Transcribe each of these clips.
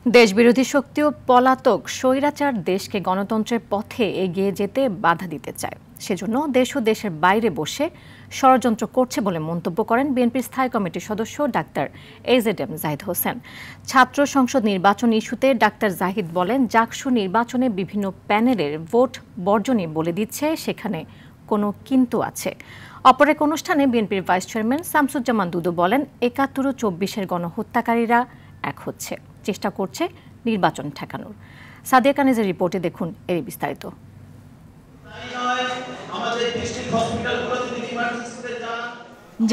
দেশবিরোধী শক্তি ও পলাতক স্বৈরাচার দেশকে গণতন্ত্রের পথে এগিয়ে যেতে বাধা দিতে চায়। সেজন্য দেশ ও দেশের বাইরে বসে ষড়যন্ত্র করছে বলে মন্তব্য করেন বিএনপির স্থায়ী কমিটির সদস্য ডাক্তার এজেডএম জাহিদ হোসেন। ছাত্র সংসদ নির্বাচন ইস্যুতে ডাক্তার জাহিদ বলেন, জাকসু নির্বাচনে বিভিন্ন প্যানেলের ভোট বর্জনই বলে দিচ্ছে সেখানে কোনো কিন্তু আছে। অপর এক অনুষ্ঠানে বিএনপির ভাইস চেয়ারম্যান শামসুজ্জামান দুদু বলেন, ৭১ ও ২৪-এর গণহত্যাকারীরা এক হচ্ছে, চেষ্টা করছে নির্বাচন ঠেকানোর। সাদিয়া কানিজের রিপোর্টে দেখুন এর বিস্তারিত।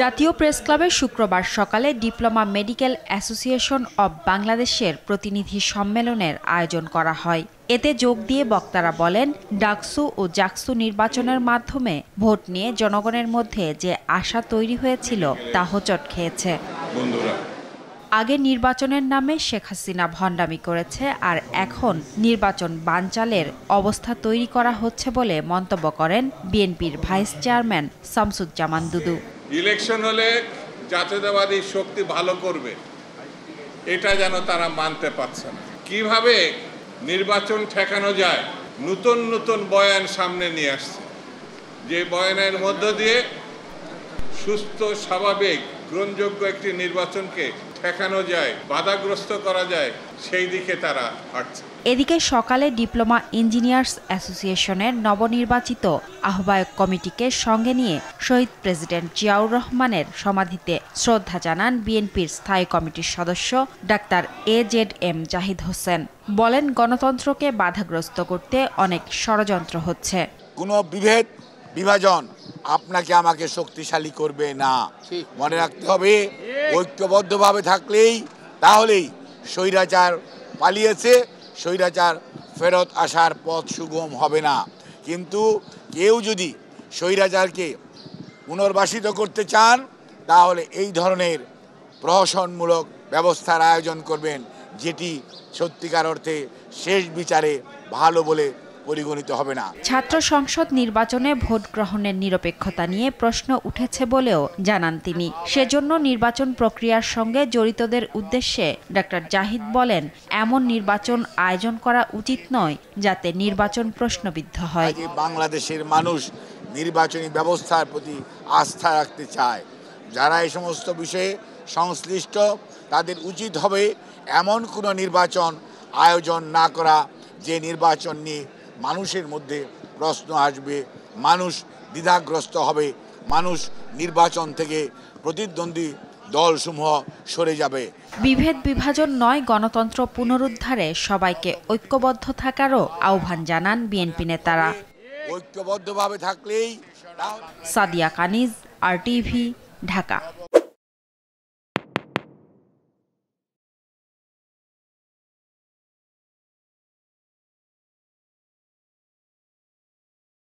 জাতীয় প্রেস ক্লাবে শুক্রবার সকালে ডিপ্লোমা মেডিকেল অ্যাসোসিয়েশন অব বাংলাদেশের প্রতিনিধি সম্মেলনের আয়োজন করা হয়। এতে যোগ দিয়ে বক্তারা বলেন, ডাকসু ও জাকসু নির্বাচনের মাধ্যমে ভোট নিয়ে জনগণের মধ্যে যে আশা তৈরি হয়েছিল তা হোঁচট খেয়েছে। আগে নির্বাচনের নামে শেখ হাসিনা ভণ্ডামি করেছে, আর এখন নির্বাচন বানচালের অবস্থা তৈরি করা হচ্ছে বলে মন্তব্য করেন বিএনপির ভাইস চেয়ারম্যান শামসুজ্জামান দুদু। ইলেকশন হলে জাতীয়তাবাদী শক্তি ভালো করবে, এটা যেন তারা মানতে পারছে না। কিভাবে নির্বাচন ঠেকানো যায়, নতুন নতুন বয়ান সামনে নিয়ে আসছে, যে বয়ানের মধ্য দিয়ে সুস্থ, স্বাভাবিক, গ্রহণযোগ্য একটি নির্বাচনকে ঠেকানো যায়, বাধাগ্রস্ত করা যায়, সেই দিকে তারা হাঁটছে। এদিকে সকালে ডিপ্লোমা ইঞ্জিনিয়ার্স অ্যাসোসিয়েশনের নবনির্বাচিত আহ্বায়ক কমিটিকে সঙ্গে নিয়ে শহীদ প্রেসিডেন্ট জিয়াউর রহমানের সমাধিতে শ্রদ্ধা জানান বিএনপির স্থায়ী কমিটির সদস্য ডাক্তার এজেডএম জাহিদ হোসেন। বলেন, গণতন্ত্রকে বাধাগ্রস্ত করতে অনেক ষড়যন্ত্র হচ্ছে। কোনো বিভাজন আপনাকে আমাকে শক্তিশালী করবে না। মনে রাখতে হবে, ঐক্যবদ্ধভাবে থাকলেই তাহলেই স্বৈরাচার পালিয়েছে, স্বৈরাচার ফেরত আসার পথ সুগম হবে না। কিন্তু কেউ যদি স্বৈরাচারকে পুনর্বাসিত করতে চান, তাহলে এই ধরনের প্রহসনমূলক ব্যবস্থার আয়োজন করবেন, যেটি সত্যিকার অর্থে শেষ বিচারে ভালো বলে পরিগণিত হবে না। ছাত্র সংসদ নির্বাচনে ভোট গ্রহণের নিরপেক্ষতা নিয়ে প্রশ্ন উঠেছে বলেও জানান তিনি। সেজন্য নির্বাচন প্রক্রিয়ার সঙ্গে জড়িতদের উদ্দেশ্যে ডাক্তার জাহিদ বলেন, এমন নির্বাচন আয়োজন করা উচিত নয় যাতে নির্বাচন প্রশ্নবিদ্ধ হয়। বাংলাদেশের মানুষ নির্বাচনী ব্যবস্থার প্রতি আস্থা রাখতে চায়। যারা এই সমস্ত বিষয়ে সংশ্লিষ্ট, তাদের উচিত হবে এমন কোনো নির্বাচন আয়োজন না করা যে নির্বাচন নিয়ে মানুষের মধ্যে প্রশ্ন আসবে, মানুষ দ্বিধাগ্রস্ত হবে, মানুষ নির্বাচন থেকে প্রতিদ্বন্দ্বী দলসমূহ সরে যাবে। বিভেদ বিভাজন নয়, গণতন্ত্র পুনরুদ্ধারে সবাইকে ঐক্যবদ্ধ থাকারও আহ্বান জানান বিএনপি নেতারা। ঐক্যবদ্ধভাবে থাকলেই। সাদিয়া কানিজ, RTV, ঢাকা।